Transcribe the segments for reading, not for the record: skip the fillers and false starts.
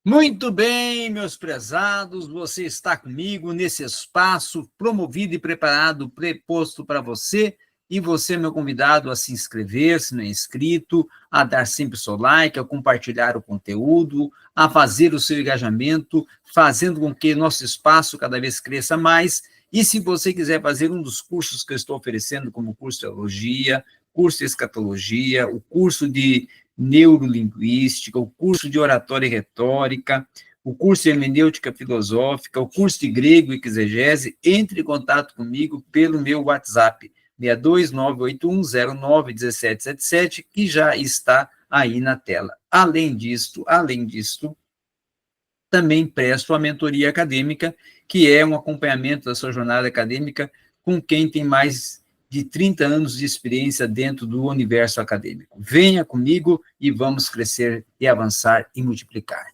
Muito bem, meus prezados, você está comigo nesse espaço promovido e preparado, preposto para você, e você, meu convidado, a se inscrever, se não é inscrito, a dar sempre o seu like, a compartilhar o conteúdo, a fazer o seu engajamento, fazendo com que nosso espaço cada vez cresça mais. E se você quiser fazer um dos cursos que eu estou oferecendo, como o curso de teologia, curso de escatologia, o curso de neurolinguística, o curso de oratória e retórica, o curso de hermenêutica filosófica, o curso de grego e exegese, entre em contato comigo pelo meu WhatsApp, 62981091777, que já está aí na tela. Além disto, também presto a mentoria acadêmica, que é um acompanhamento da sua jornada acadêmica com quem tem mais de 30 anos de experiência dentro do universo acadêmico. Venha comigo e vamos crescer e avançar e multiplicar.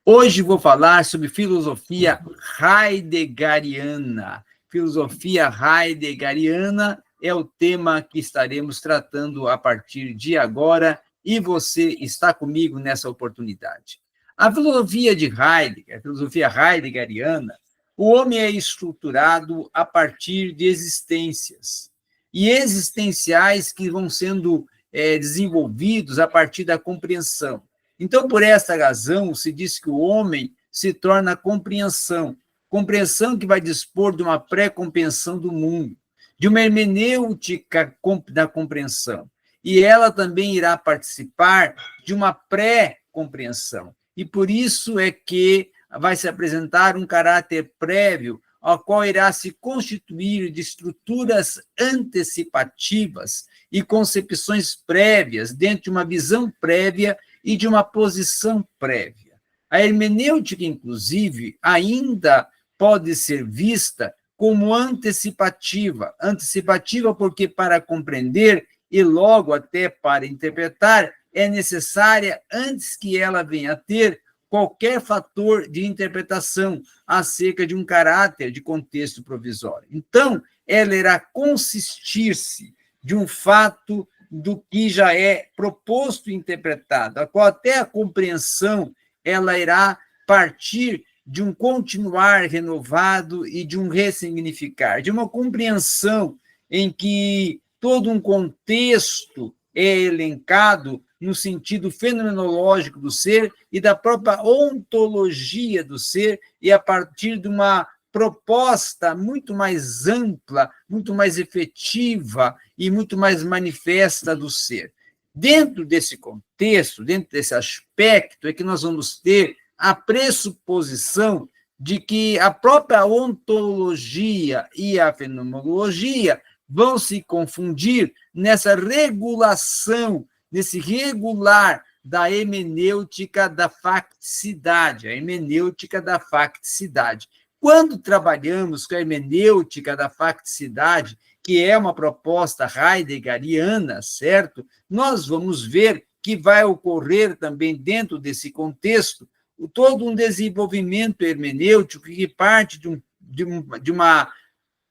Hoje vou falar sobre filosofia heideggeriana. Filosofia heideggeriana é o tema que estaremos tratando a partir de agora e você está comigo nessa oportunidade. A filosofia de Heidegger, a filosofia heideggeriana, o homem é estruturado a partir de existências, e existenciais que vão sendo desenvolvidos a partir da compreensão. Então, por esta razão, se diz que o homem se torna compreensão, compreensão que vai dispor de uma pré-compreensão do mundo, de uma hermenêutica da compreensão, e ela também irá participar de uma pré-compreensão. E por isso é que vai se apresentar um caráter prévio, ao qual irá se constituir de estruturas antecipativas e concepções prévias, dentro de uma visão prévia e de uma posição prévia. A hermenêutica, inclusive, ainda pode ser vista como antecipativa. Antecipativa porque, para compreender e logo até para interpretar, é necessária, antes que ela venha a ter qualquer fator de interpretação acerca de um caráter de contexto provisório. Então, ela irá consistir-se de um fato do que já é proposto e interpretado, a qual até a compreensão ela irá partir de um continuar renovado e de um ressignificar, de uma compreensão em que todo um contexto é elencado no sentido fenomenológico do ser e da própria ontologia do ser, e a partir de uma proposta muito mais ampla, muito mais efetiva e muito mais manifesta do ser. Dentro desse contexto, dentro desse aspecto, é que nós vamos ter a pressuposição de que a própria ontologia e a fenomenologia vão se confundir nessa regulação, nesse regular da hermenêutica da facticidade, a hermenêutica da facticidade. Quando trabalhamos com a hermenêutica da facticidade, que é uma proposta heideggeriana, certo? Nós vamos ver que vai ocorrer também dentro desse contexto todo um desenvolvimento hermenêutico que parte de uma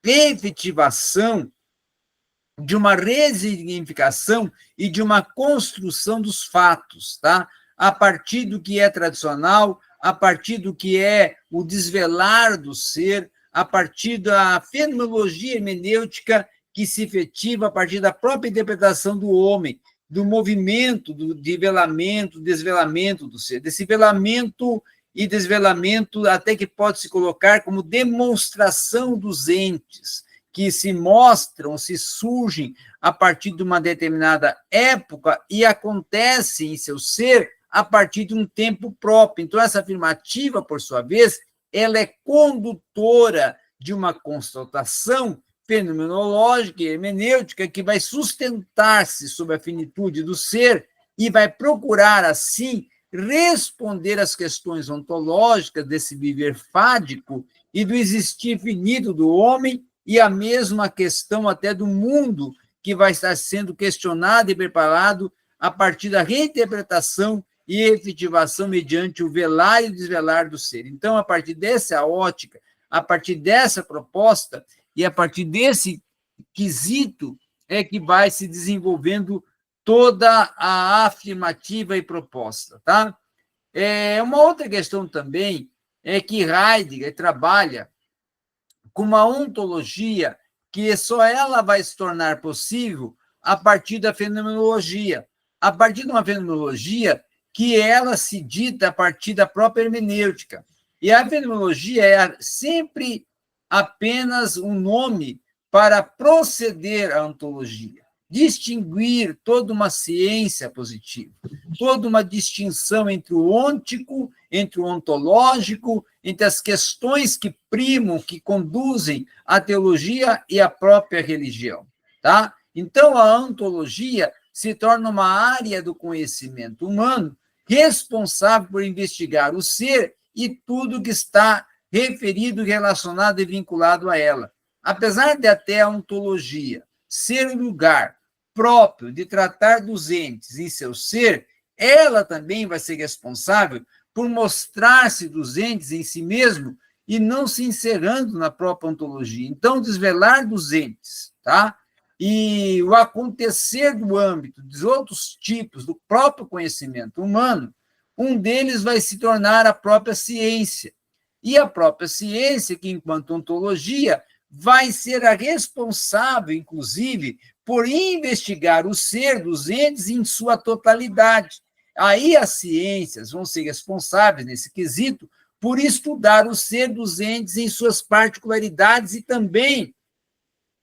efetivação, de uma resignificação e de uma construção dos fatos, tá? A partir do que é tradicional, a partir do que é o desvelar do ser, a partir da fenomenologia hermenêutica que se efetiva a partir da própria interpretação do homem, do movimento, do develamento, desvelamento do ser, desse velamento e desvelamento até que pode se colocar como demonstração dos entes, que se mostram, se surgem a partir de uma determinada época e acontecem em seu ser a partir de um tempo próprio. Então, essa afirmativa, por sua vez, ela é condutora de uma constatação fenomenológica e hermenêutica que vai sustentar-se sobre a finitude do ser e vai procurar, assim, responder às questões ontológicas desse viver fádico e do existir finito do homem, e a mesma questão até do mundo, que vai estar sendo questionado e preparado a partir da reinterpretação e efetivação mediante o velar e o desvelar do ser. Então, a partir dessa ótica, a partir dessa proposta e a partir desse quesito é que vai se desenvolvendo toda a afirmativa e proposta, tá? Uma outra questão também é que Heidegger trabalha com uma ontologia que só ela vai se tornar possível a partir da fenomenologia, a partir de uma fenomenologia que ela se dita a partir da própria hermenêutica. E a fenomenologia é sempre apenas um nome para proceder à ontologia, distinguir toda uma ciência positiva, toda uma distinção entre o ôntico, entre o ontológico, entre as questões que primam, que conduzem a teologia e a própria religião. Tá? Então, a ontologia se torna uma área do conhecimento humano responsável por investigar o ser e tudo que está referido, relacionado e vinculado a ela. Apesar de até a ontologia ser o lugar próprio de tratar dos entes em seu ser, ela também vai ser responsável por mostrar-se dos entes em si mesmo e não se encerrando na própria ontologia. Então, desvelar dos entes, tá? E o acontecer do âmbito dos outros tipos do próprio conhecimento humano, um deles vai se tornar a própria ciência. E a própria ciência, que enquanto ontologia, vai ser a responsável, inclusive, por investigar o ser dos entes em sua totalidade. Aí as ciências vão ser responsáveis, nesse quesito, por estudar o ser dos entes em suas particularidades e também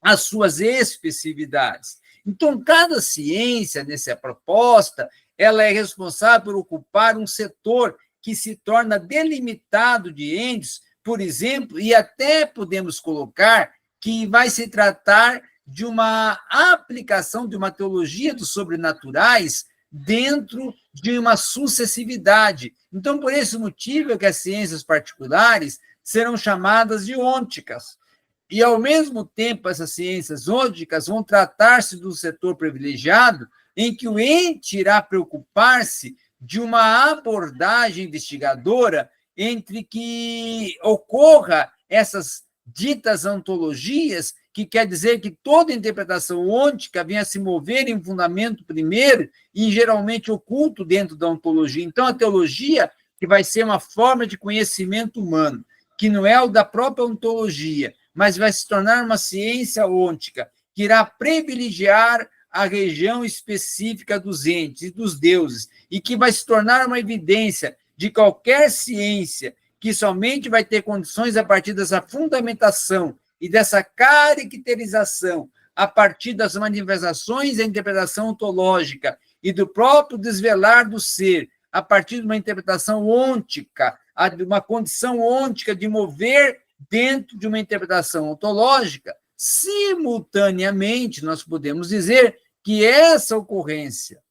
as suas especificidades. Então, cada ciência, nessa proposta, ela é responsável por ocupar um setor que se torna delimitado de entes, por exemplo, e até podemos colocar que vai se tratar de uma aplicação de uma teologia dos sobrenaturais dentro de uma sucessividade. Então, por esse motivo é que as ciências particulares serão chamadas de ônticas. E, ao mesmo tempo, essas ciências ônticas vão tratar-se do setor privilegiado em que o ente irá preocupar-se de uma abordagem investigadora entre que ocorra essas ditas ontologias, que quer dizer que toda interpretação ôntica venha a se mover em um fundamento primeiro e geralmente oculto dentro da ontologia. Então, a teologia, que vai ser uma forma de conhecimento humano, que não é o da própria ontologia, mas vai se tornar uma ciência ôntica, que irá privilegiar a região específica dos entes e dos deuses, e que vai se tornar uma evidência de qualquer ciência que somente vai ter condições a partir dessa fundamentação e dessa caracterização, a partir das manifestações da interpretação ontológica e do próprio desvelar do ser, a partir de uma interpretação ôntica, de uma condição ôntica de mover dentro de uma interpretação ontológica, simultaneamente, nós podemos dizer que essa ocorrência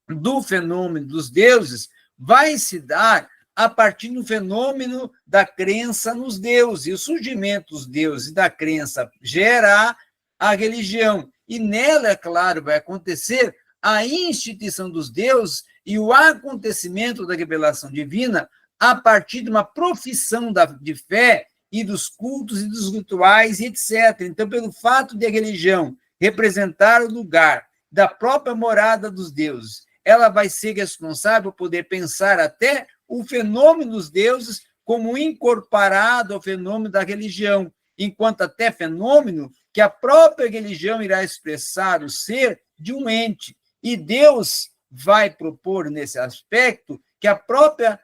do fenômeno dos deuses vai se dar a partir do fenômeno da crença nos deuses. E o surgimento dos deuses e da crença gera a religião. E nela, é claro, vai acontecer a instituição dos deuses e o acontecimento da revelação divina a partir de uma profissão de fé e dos cultos e dos rituais, e etc. Então, pelo fato de a religião representar o lugar da própria morada dos deuses, ela vai ser responsável por poder pensar até o fenômeno dos deuses como incorporado ao fenômeno da religião, enquanto até fenômeno que a própria religião irá expressar o ser de um ente. E Deus vai propor, nesse aspecto, que a própria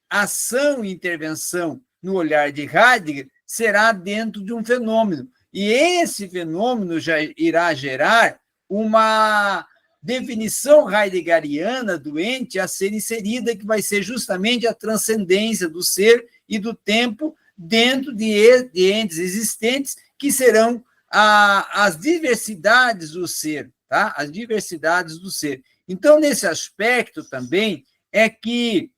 ação e intervenção no olhar de Heidegger será dentro de um fenômeno. E esse fenômeno já irá gerar uma definição heideggeriana do ente a ser inserida, que vai ser justamente a transcendência do ser e do tempo dentro de entes existentes, que serão as diversidades do ser, tá? As diversidades do ser. Então, nesse aspecto também, é que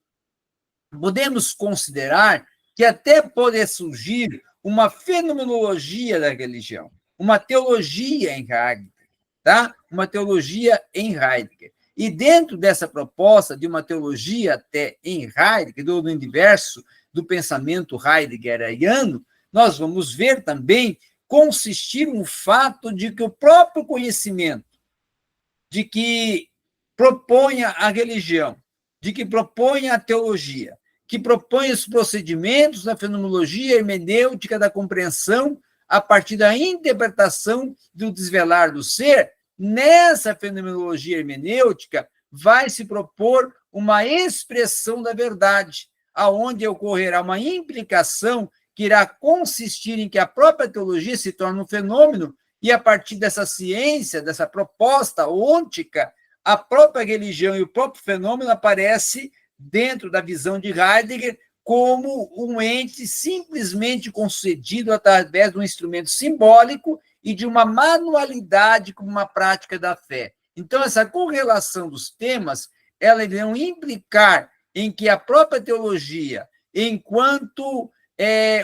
podemos considerar que até pode surgir uma fenomenologia da religião, uma teologia em Heidegger, tá? Uma teologia em Heidegger. E dentro dessa proposta de uma teologia até em Heidegger, do universo do pensamento heideggeriano, nós vamos ver também consistir um fato de que o próprio conhecimento de que proponha a religião, de que propõe a teologia, que propõe os procedimentos da fenomenologia hermenêutica da compreensão a partir da interpretação do desvelar do ser, nessa fenomenologia hermenêutica vai se propor uma expressão da verdade, aonde ocorrerá uma implicação que irá consistir em que a própria teologia se torna um fenômeno e, a partir dessa ciência, dessa proposta ôntica, a própria religião e o próprio fenômeno aparece dentro da visão de Heidegger como um ente simplesmente concedido através de um instrumento simbólico e de uma manualidade como uma prática da fé. Então, essa correlação dos temas, elas irão implicar em que a própria teologia, enquanto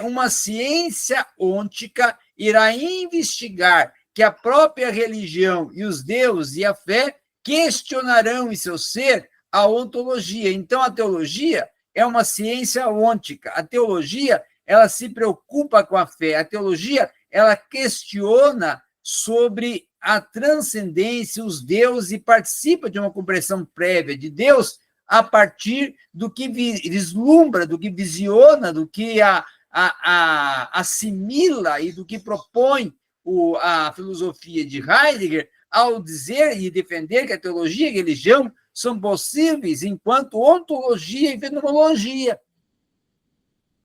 uma ciência ôntica, irá investigar que a própria religião e os deuses e a fé questionarão em seu ser a ontologia. Então, a teologia é uma ciência ôntica. A teologia, ela se preocupa com a fé. A teologia, ela questiona sobre a transcendência, os deuses, e participa de uma compreensão prévia de Deus a partir do que vislumbra, do que visiona, do que assimila e do que propõe a filosofia de Heidegger ao dizer e defender que a teologia e a religião são possíveis enquanto ontologia e fenomenologia.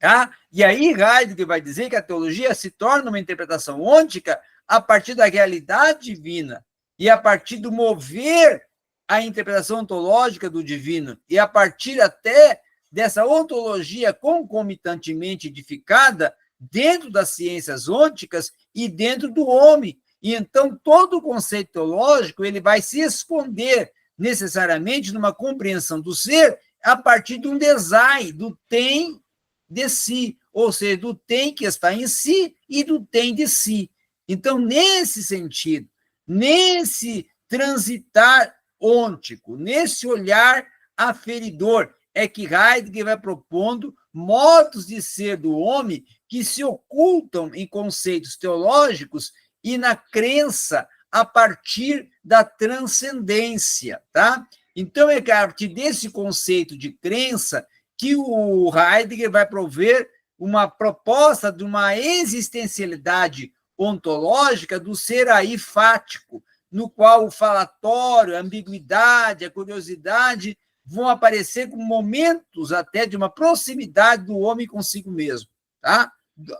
Tá? E aí Heidegger vai dizer que a teologia se torna uma interpretação ôntica a partir da realidade divina e a partir do mover a interpretação ontológica do divino e a partir até dessa ontologia concomitantemente edificada dentro das ciências ônticas e dentro do homem. E então todo o conceito teológico ele vai se esconder necessariamente numa compreensão do ser a partir de um design, do tem de si, ou seja, do tem que está em si e do tem de si. Então, nesse sentido, nesse transitar ôntico, nesse olhar aferidor, é que Heidegger vai propondo modos de ser do homem que se ocultam em conceitos teológicos e na crença a partir da transcendência, tá? Então, é a partir desse conceito de crença que o Heidegger vai prover uma proposta de uma existencialidade ontológica do ser aí fático, no qual o falatório, a ambiguidade, a curiosidade vão aparecer como momentos até de uma proximidade do homem consigo mesmo, tá?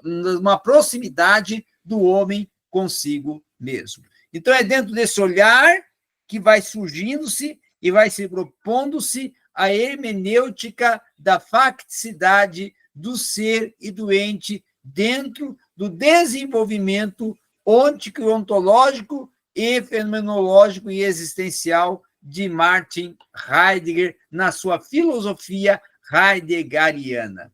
Uma proximidade do homem consigo mesmo. Então, é dentro desse olhar que vai surgindo-se e vai se propondo-se a hermenêutica da facticidade do ser e do ente dentro do desenvolvimento ôntico e ontológico e fenomenológico e existencial de Martin Heidegger na sua filosofia heideggeriana.